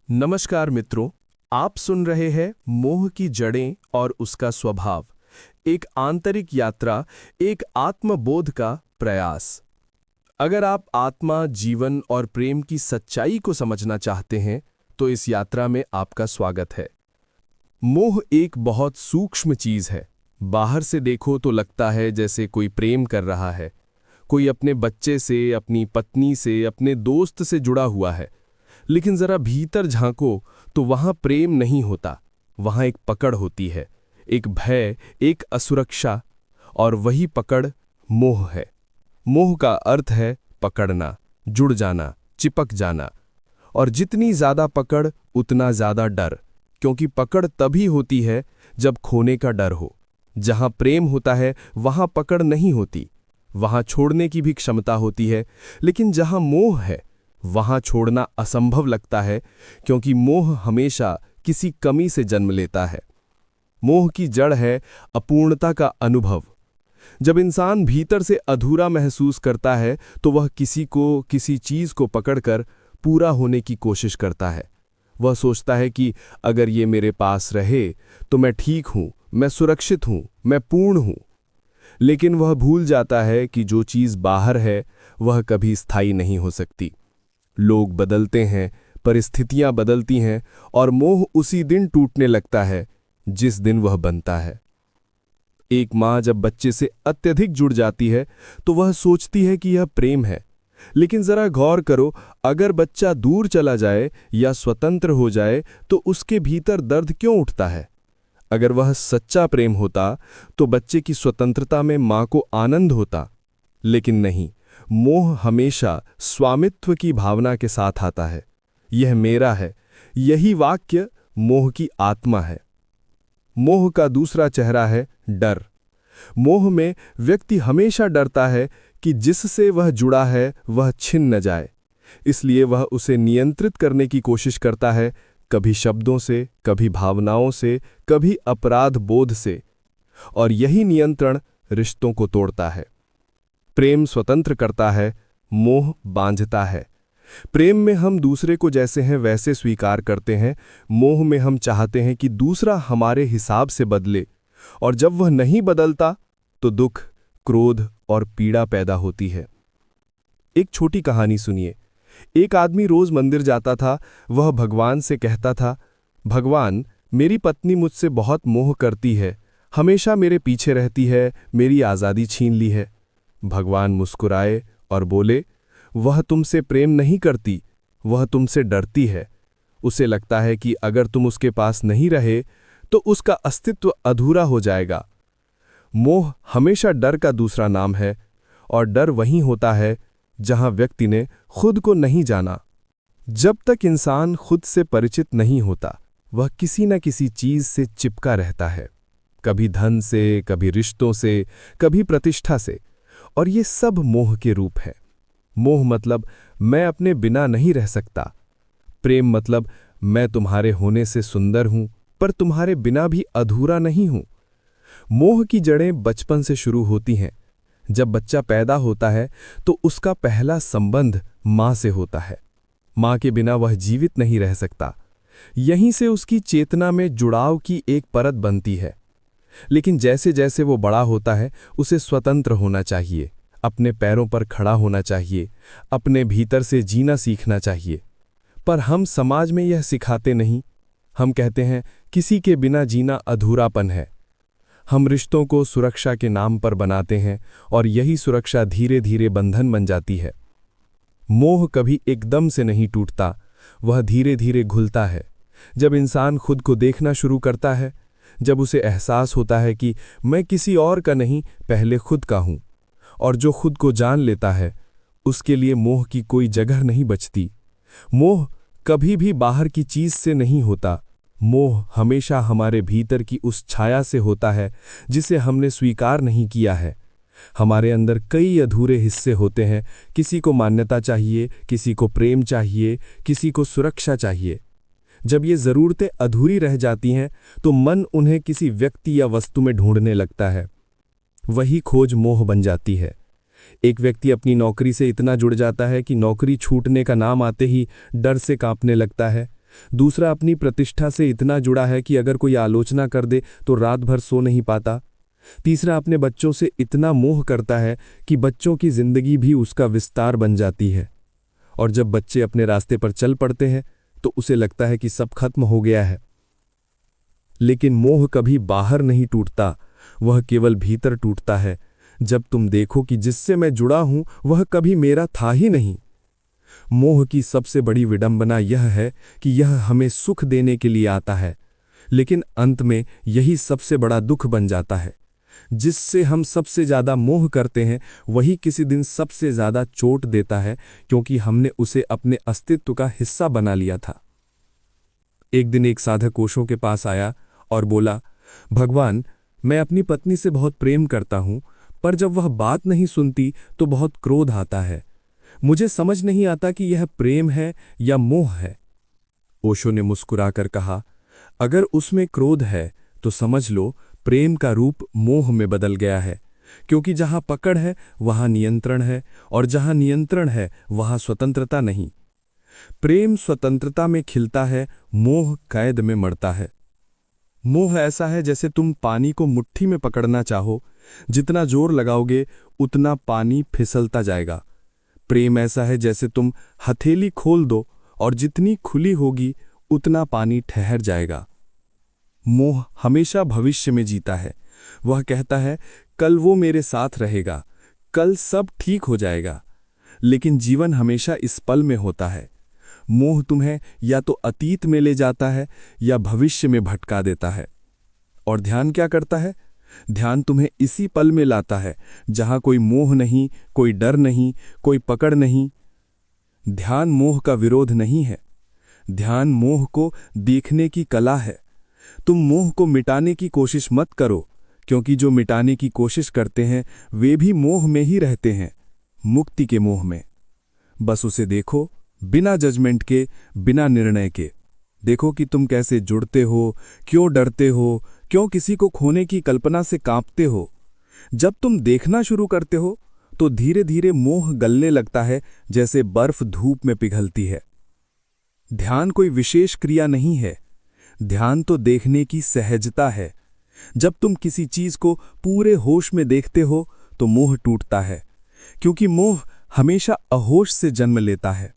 नमस्कार मित्रों, आप सुन रहे हैं मोह की जड़ें और उसका स्वभाव, एक आंतरिक यात्रा, एक आत्मबोध का प्रयास। अगर आप आत्मा, जीवन और प्रेम की सच्चाई को समझना चाहते हैं तो इस यात्रा में आपका स्वागत है। मोह एक बहुत सूक्ष्म चीज है। बाहर से देखो तो लगता है जैसे कोई प्रेम कर रहा है, कोई अपने बच्चे से, अपनी पत्नी से, अपने दोस्त से जुड़ा हुआ है। लेकिन जरा भीतर झांको तो वहां प्रेम नहीं होता, वहां एक पकड़ होती है, एक भय, एक असुरक्षा, और वही पकड़ मोह है। मोह का अर्थ है पकड़ना, जुड़ जाना, चिपक जाना। और जितनी ज्यादा पकड़ उतना ज्यादा डर, क्योंकि पकड़ तभी होती है जब खोने का डर हो। जहां प्रेम होता है वहां पकड़ नहीं होती, वहां छोड़ने की भी क्षमता होती है। लेकिन जहां मोह है वहां छोड़ना असंभव लगता है, क्योंकि मोह हमेशा किसी कमी से जन्म लेता है। मोह की जड़ है अपूर्णता का अनुभव। जब इंसान भीतर से अधूरा महसूस करता है तो वह किसी को, किसी चीज को पकड़कर पूरा होने की कोशिश करता है। वह सोचता है कि अगर ये मेरे पास रहे तो मैं ठीक हूं, मैं सुरक्षित हूं, मैं पूर्ण हूं। लेकिन वह भूल जाता है कि जो चीज बाहर है वह कभी स्थायी नहीं हो सकती। लोग बदलते हैं, परिस्थितियां बदलती हैं, और मोह उसी दिन टूटने लगता है जिस दिन वह बनता है। एक मां जब बच्चे से अत्यधिक जुड़ जाती है तो वह सोचती है कि यह प्रेम है। लेकिन जरा गौर करो, अगर बच्चा दूर चला जाए या स्वतंत्र हो जाए तो उसके भीतर दर्द क्यों उठता है? अगर वह सच्चा प्रेम होता तो बच्चे की स्वतंत्रता में मां को आनंद होता। लेकिन नहीं, मोह हमेशा स्वामित्व की भावना के साथ आता है। यह मेरा है, यही वाक्य मोह की आत्मा है। मोह का दूसरा चेहरा है डर। मोह में व्यक्ति हमेशा डरता है कि जिससे वह जुड़ा है वह छिन न जाए, इसलिए वह उसे नियंत्रित करने की कोशिश करता है, कभी शब्दों से, कभी भावनाओं से, कभी अपराध बोध से। और यही नियंत्रण रिश्तों को तोड़ता है। प्रेम स्वतंत्र करता है, मोह बांधता है। प्रेम में हम दूसरे को जैसे हैं वैसे स्वीकार करते हैं, मोह में हम चाहते हैं कि दूसरा हमारे हिसाब से बदले, और जब वह नहीं बदलता तो दुख, क्रोध और पीड़ा पैदा होती है। एक छोटी कहानी सुनिए। एक आदमी रोज मंदिर जाता था। वह भगवान से कहता था, भगवान, मेरी पत्नी मुझसे बहुत मोह करती है, हमेशा मेरे पीछे रहती है, मेरी आज़ादी छीन ली है। भगवान मुस्कुराए और बोले, वह तुमसे प्रेम नहीं करती, वह तुमसे डरती है। उसे लगता है कि अगर तुम उसके पास नहीं रहे तो उसका अस्तित्व अधूरा हो जाएगा। मोह हमेशा डर का दूसरा नाम है, और डर वहीं होता है जहां व्यक्ति ने खुद को नहीं जाना। जब तक इंसान खुद से परिचित नहीं होता वह किसी न किसी चीज से चिपका रहता है, कभी धन से, कभी रिश्तों से, कभी प्रतिष्ठा से। और ये सब मोह के रूप हैं। मोह मतलब मैं अपने बिना नहीं रह सकता। प्रेम मतलब मैं तुम्हारे होने से सुंदर हूं पर तुम्हारे बिना भी अधूरा नहीं हूं। मोह की जड़ें बचपन से शुरू होती हैं। जब बच्चा पैदा होता है तो उसका पहला संबंध मां से होता है। मां के बिना वह जीवित नहीं रह सकता। यहीं से उसकी चेतना में जुड़ाव की एक परत बनती है। लेकिन जैसे जैसे वो बड़ा होता है उसे स्वतंत्र होना चाहिए, अपने पैरों पर खड़ा होना चाहिए, अपने भीतर से जीना सीखना चाहिए। पर हम समाज में यह सिखाते नहीं। हम कहते हैं किसी के बिना जीना अधूरापन है। हम रिश्तों को सुरक्षा के नाम पर बनाते हैं और यही सुरक्षा धीरे धीरे बंधन बन जाती है। मोह कभी एकदम से नहीं टूटता, वह धीरे धीरे घुलता है। जब इंसान खुद को देखना शुरू करता है, जब उसे एहसास होता है कि मैं किसी और का नहीं, पहले खुद का हूं, और जो खुद को जान लेता है उसके लिए मोह की कोई जगह नहीं बचती। मोह कभी भी बाहर की चीज से नहीं होता। मोह हमेशा हमारे भीतर की उस छाया से होता है जिसे हमने स्वीकार नहीं किया है। हमारे अंदर कई अधूरे हिस्से होते हैं। किसी को मान्यता चाहिए, किसी को प्रेम चाहिए, किसी को सुरक्षा चाहिए। जब ये ज़रूरतें अधूरी रह जाती हैं तो मन उन्हें किसी व्यक्ति या वस्तु में ढूंढने लगता है। वही खोज मोह बन जाती है। एक व्यक्ति अपनी नौकरी से इतना जुड़ जाता है कि नौकरी छूटने का नाम आते ही डर से कांपने लगता है। दूसरा अपनी प्रतिष्ठा से इतना जुड़ा है कि अगर कोई आलोचना कर दे तो रात भर सो नहीं पाता। तीसरा अपने बच्चों से इतना मोह करता है कि बच्चों की जिंदगी भी उसका विस्तार बन जाती है, और जब बच्चे अपने रास्ते पर चल पड़ते हैं तो उसे लगता है कि सब खत्म हो गया है। लेकिन मोह कभी बाहर नहीं टूटता, वह केवल भीतर टूटता है। जब तुम देखो कि जिससे मैं जुड़ा हूं वह कभी मेरा था ही नहीं। मोह की सबसे बड़ी विडंबना यह है कि यह हमें सुख देने के लिए आता है, लेकिन अंत में यही सबसे बड़ा दुख बन जाता है। जिससे हम सबसे ज्यादा मोह करते हैं वही किसी दिन सबसे ज्यादा चोट देता है, क्योंकि हमने उसे अपने अस्तित्व का हिस्सा बना लिया था। एक दिन एक साधक ओशो के पास आया और बोला, भगवान, मैं अपनी पत्नी से बहुत प्रेम करता हूं, पर जब वह बात नहीं सुनती तो बहुत क्रोध आता है। मुझे समझ नहीं आता कि यह प्रेम है या मोह है। ओशो ने मुस्कुराकर कहा, अगर उसमें क्रोध है तो समझ लो प्रेम का रूप मोह में बदल गया है, क्योंकि जहां पकड़ है वहां नियंत्रण है, और जहां नियंत्रण है वहां स्वतंत्रता नहीं। प्रेम स्वतंत्रता में खिलता है, मोह कैद में मरता है। मोह ऐसा है जैसे तुम पानी को मुट्ठी में पकड़ना चाहो, जितना जोर लगाओगे उतना पानी फिसलता जाएगा। प्रेम ऐसा है जैसे तुम हथेली खोल दो और जितनी खुली होगी उतना पानी ठहर जाएगा। मोह हमेशा भविष्य में जीता है। वह कहता है, कल वो मेरे साथ रहेगा, कल सब ठीक हो जाएगा। लेकिन जीवन हमेशा इस पल में होता है। मोह तुम्हें या तो अतीत में ले जाता है या भविष्य में भटका देता है। और ध्यान क्या करता है? ध्यान तुम्हें इसी पल में लाता है जहां कोई मोह नहीं, कोई डर नहीं, कोई पकड़ नहीं। ध्यान मोह का विरोध नहीं है। ध्यान मोह को देखने की कला है। तुम मोह को मिटाने की कोशिश मत करो, क्योंकि जो मिटाने की कोशिश करते हैं वे भी मोह में ही रहते हैं, मुक्ति के मोह में। बस उसे देखो, बिना जजमेंट के, बिना निर्णय के। देखो कि तुम कैसे जुड़ते हो, क्यों डरते हो, क्यों किसी को खोने की कल्पना से कांपते हो। जब तुम देखना शुरू करते हो तो धीरे धीरे मोह गलने लगता है, जैसे बर्फ धूप में पिघलती है। ध्यान कोई विशेष क्रिया नहीं है, ध्यान तो देखने की सहजता है। जब तुम किसी चीज को पूरे होश में देखते हो तो मोह टूटता है, क्योंकि मोह हमेशा अहोश से जन्म लेता है।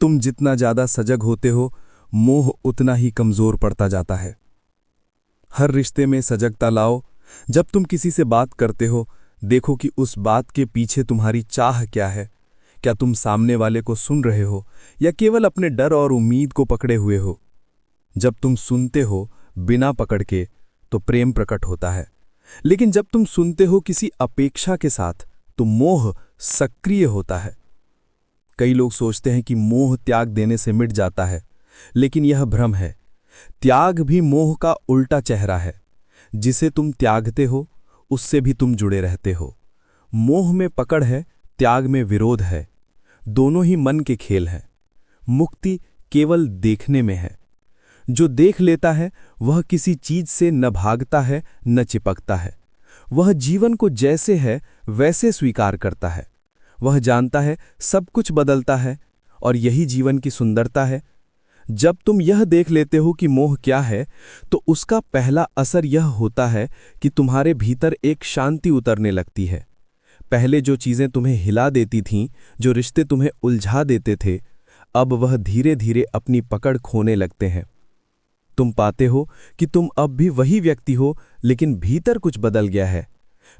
तुम जितना ज्यादा सजग होते हो, मोह उतना ही कमजोर पड़ता जाता है। हर रिश्ते में सजगता लाओ। जब तुम किसी से बात करते हो, देखो कि उस बात के पीछे तुम्हारी चाह क्या है। क्या तुम सामने वाले को सुन रहे हो या केवल अपने डर और उम्मीद को पकड़े हुए हो? जब तुम सुनते हो बिना पकड़ के तो प्रेम प्रकट होता है, लेकिन जब तुम सुनते हो किसी अपेक्षा के साथ तो मोह सक्रिय होता है। कई लोग सोचते हैं कि मोह त्याग देने से मिट जाता है, लेकिन यह भ्रम है। त्याग भी मोह का उल्टा चेहरा है। जिसे तुम त्यागते हो उससे भी तुम जुड़े रहते हो। मोह में पकड़ है, त्याग में विरोध है। दोनों ही मन के खेल हैं। मुक्ति केवल देखने में है। जो देख लेता है वह किसी चीज से न भागता है न चिपकता है। वह जीवन को जैसे है वैसे स्वीकार करता है। वह जानता है सब कुछ बदलता है, और यही जीवन की सुंदरता है। जब तुम यह देख लेते हो कि मोह क्या है, तो उसका पहला असर यह होता है कि तुम्हारे भीतर एक शांति उतरने लगती है। पहले जो चीजें तुम्हें हिला देती थीं, जो रिश्ते तुम्हें उलझा देते थे, अब वह धीरे धीरे अपनी पकड़ खोने लगते हैं। तुम पाते हो कि तुम अब भी वही व्यक्ति हो, लेकिन भीतर कुछ बदल गया है।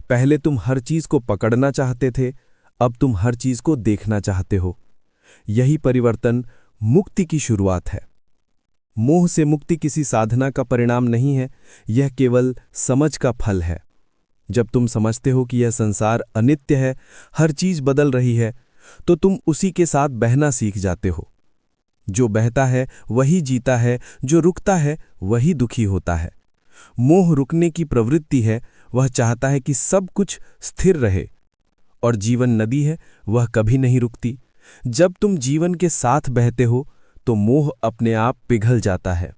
पहले तुम हर चीज को पकड़ना चाहते थे, अब तुम हर चीज को देखना चाहते हो। यही परिवर्तन मुक्ति की शुरुआत है। मोह से मुक्ति किसी साधना का परिणाम नहीं है, यह केवल समझ का फल है। जब तुम समझते हो कि यह संसार अनित्य है, हर चीज बदल रही है, तो तुम उसी के साथ बहना सीख जाते हो। जो बहता है वही जीता है, जो रुकता है वही दुखी होता है। मोह रुकने की प्रवृत्ति है, वह चाहता है कि सब कुछ स्थिर रहे। और जीवन नदी है, वह कभी नहीं रुकती। जब तुम जीवन के साथ बहते हो तो मोह अपने आप पिघल जाता है।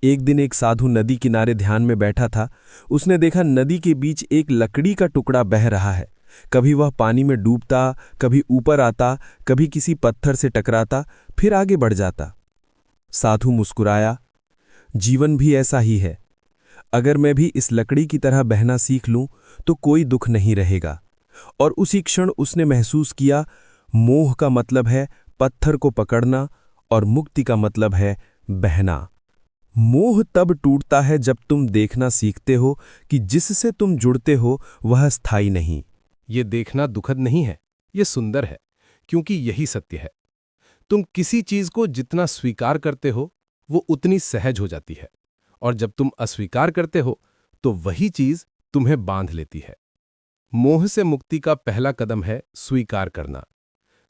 एक दिन एक साधु नदी किनारे ध्यान में बैठा था। उसने देखा नदी के बीच एक लकड़ी का टुकड़ा बह रहा है। कभी वह पानी में डूबता, कभी ऊपर आता, कभी किसी पत्थर से टकराता, फिर आगे बढ़ जाता। साधु मुस्कुराया। जीवन भी ऐसा ही है। अगर मैं भी इस लकड़ी की तरह बहना सीख लूं तो कोई दुख नहीं रहेगा। और उसी क्षण उसने महसूस किया, मोह का मतलब है पत्थर को पकड़ना और मुक्ति का मतलब है बहना। मोह तब टूटता है जब तुम देखना सीखते हो कि जिससे तुम जुड़ते हो वह स्थायी नहीं। ये देखना दुखद नहीं है, ये सुंदर है, क्योंकि यही सत्य है। तुम किसी चीज को जितना स्वीकार करते हो वो उतनी सहज हो जाती है, और जब तुम अस्वीकार करते हो तो वही चीज तुम्हें बांध लेती है। मोह से मुक्ति का पहला कदम है स्वीकार करना।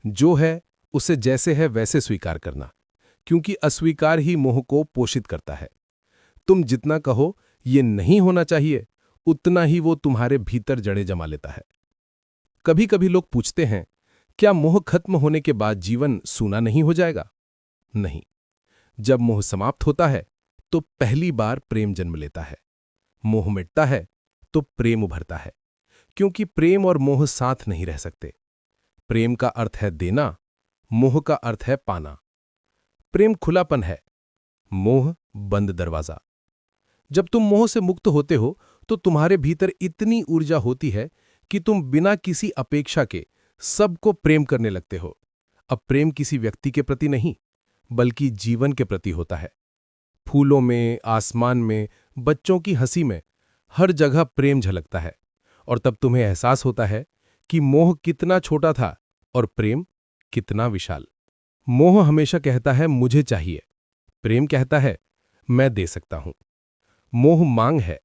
जो है उसे जैसे है वैसे स्वीकार करना, क्योंकि अस्वीकार ही मोह को पोषित करता है। तुम जितना कहो ये नहीं होना चाहिए, उतना ही वो तुम्हारे भीतर जड़ें जमा लेता है। कभी कभी लोग पूछते हैं, क्या मोह खत्म होने के बाद जीवन सूना नहीं हो जाएगा? नहीं। जब मोह समाप्त होता है तो पहली बार प्रेम जन्म लेता है। मोह मिटता है तो प्रेम उभरता है, क्योंकि प्रेम और मोह साथ नहीं रह सकते। प्रेम का अर्थ है देना, मोह का अर्थ है पाना। प्रेम खुलापन है, मोह बंद दरवाजा। जब तुम मोह से मुक्त होते हो तो तुम्हारे भीतर इतनी ऊर्जा होती है कि तुम बिना किसी अपेक्षा के सबको प्रेम करने लगते हो। अब प्रेम किसी व्यक्ति के प्रति नहीं, बल्कि जीवन के प्रति होता है। फूलों में, आसमान में, बच्चों की हंसी में, हर जगह प्रेम झलकता है। और तब तुम्हें एहसास होता है कि मोह कितना छोटा था और प्रेम कितना विशाल। मोह हमेशा कहता है मुझे चाहिए, प्रेम कहता है मैं दे सकता हूं। मोह मांग है,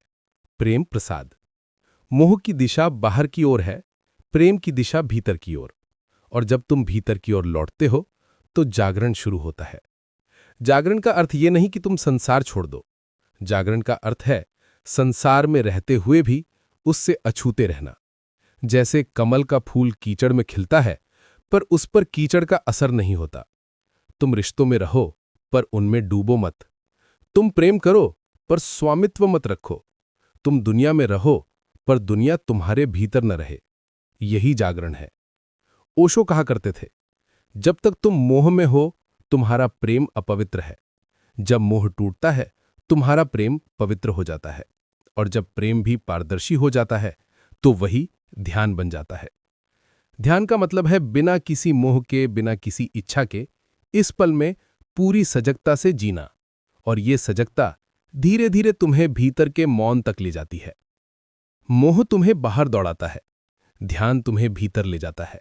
प्रेम प्रसाद। मोह की दिशा बाहर की ओर है, प्रेम की दिशा भीतर की ओर। और जब तुम भीतर की ओर लौटते हो तो जागरण शुरू होता है। जागरण का अर्थ ये नहीं कि तुम संसार छोड़ दो। जागरण का अर्थ है संसार में रहते हुए भी उससे अछूते रहना। जैसे कमल का फूल कीचड़ में खिलता है, पर उस पर कीचड़ का असर नहीं होता। तुम रिश्तों में रहो, पर उनमें डूबो मत। तुम प्रेम करो, पर स्वामित्व मत रखो। तुम दुनिया में रहो, पर दुनिया तुम्हारे भीतर न रहे। यही जागरण है। ओशो कहा करते थे, जब तक तुम मोह में हो तुम्हारा प्रेम अपवित्र है। जब मोह टूटता है तुम्हारा प्रेम पवित्र हो जाता है। और जब प्रेम भी पारदर्शी हो जाता है तो वही ध्यान बन जाता है। ध्यान का मतलब है बिना किसी मोह के, बिना किसी इच्छा के, इस पल में पूरी सजगता से जीना। और ये सजगता धीरे धीरे तुम्हें भीतर के मौन तक ले जाती है। मोह तुम्हें बाहर दौड़ाता है, ध्यान तुम्हें भीतर ले जाता है।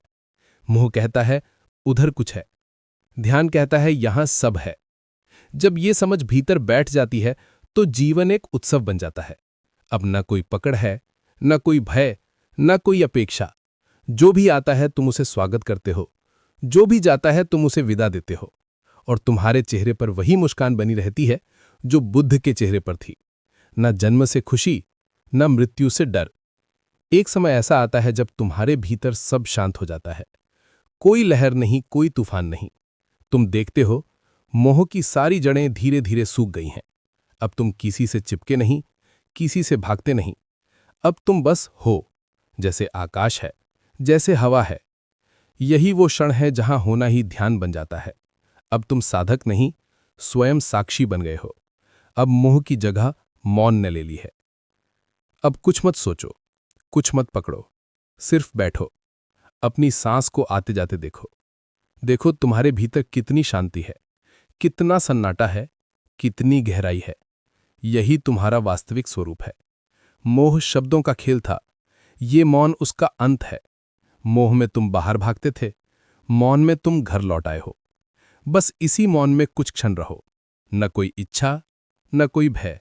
मोह कहता है उधर कुछ है, ध्यान कहता है यहां सब है। जब ये समझ भीतर बैठ जाती है तो जीवन एक उत्सव बन जाता है। अब न कोई पकड़ है, न कोई भय, न कोई अपेक्षा। जो भी आता है तुम उसे स्वागत करते हो, जो भी जाता है तुम उसे विदा देते हो। और तुम्हारे चेहरे पर वही मुस्कान बनी रहती है जो बुद्ध के चेहरे पर थी। न जन्म से खुशी, न मृत्यु से डर। एक समय ऐसा आता है जब तुम्हारे भीतर सब शांत हो जाता है। कोई लहर नहीं, कोई तूफान नहीं। तुम देखते हो मोह की सारी जड़ें धीरे धीरे सूख गई हैं। अब तुम किसी से चिपके नहीं, किसी से भागते नहीं। अब तुम बस हो, जैसे आकाश है, जैसे हवा है। यही वो क्षण है जहां होना ही ध्यान बन जाता है। अब तुम साधक नहीं, स्वयं साक्षी बन गए हो। अब मोह की जगह मौन ने ले ली है। अब कुछ मत सोचो, कुछ मत पकड़ो, सिर्फ बैठो। अपनी सांस को आते जाते देखो। देखो तुम्हारे भीतर कितनी शांति है, कितना सन्नाटा है, कितनी गहराई है। यही तुम्हारा वास्तविक स्वरूप है। मोह शब्दों का खेल था, ये मौन उसका अंत है। मोह में तुम बाहर भागते थे, मौन में तुम घर लौट आए हो। बस इसी मौन में कुछ क्षण रहो। न कोई इच्छा, न कोई भय,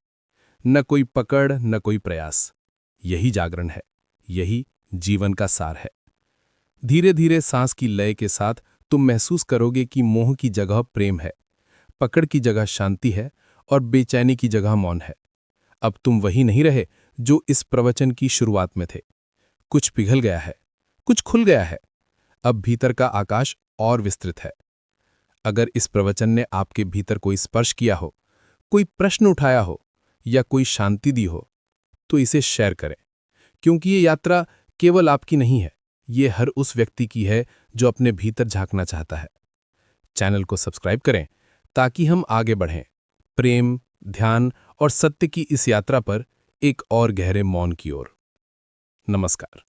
न कोई पकड़, न कोई प्रयास। यही जागरण है, यही जीवन का सार है। धीरे धीरे सांस की लय के साथ तुम महसूस करोगे कि मोह की जगह प्रेम है, पकड़ की जगह शांति है और बेचैनी की जगह मौन है। अब तुम वही नहीं रहे जो इस प्रवचन की शुरुआत में थे। कुछ पिघल गया है, कुछ खुल गया है। अब भीतर का आकाश और विस्तृत है। अगर इस प्रवचन ने आपके भीतर कोई स्पर्श किया हो, कोई प्रश्न उठाया हो या कोई शांति दी हो, तो इसे शेयर करें, क्योंकि ये यात्रा केवल आपकी नहीं है, ये हर उस व्यक्ति की है जो अपने भीतर झांकना चाहता है। चैनल को सब्सक्राइब करें ताकि हम आगे बढ़ें, प्रेम, ध्यान और सत्य की इस यात्रा पर एक और गहरे मौन की ओर। नमस्कार।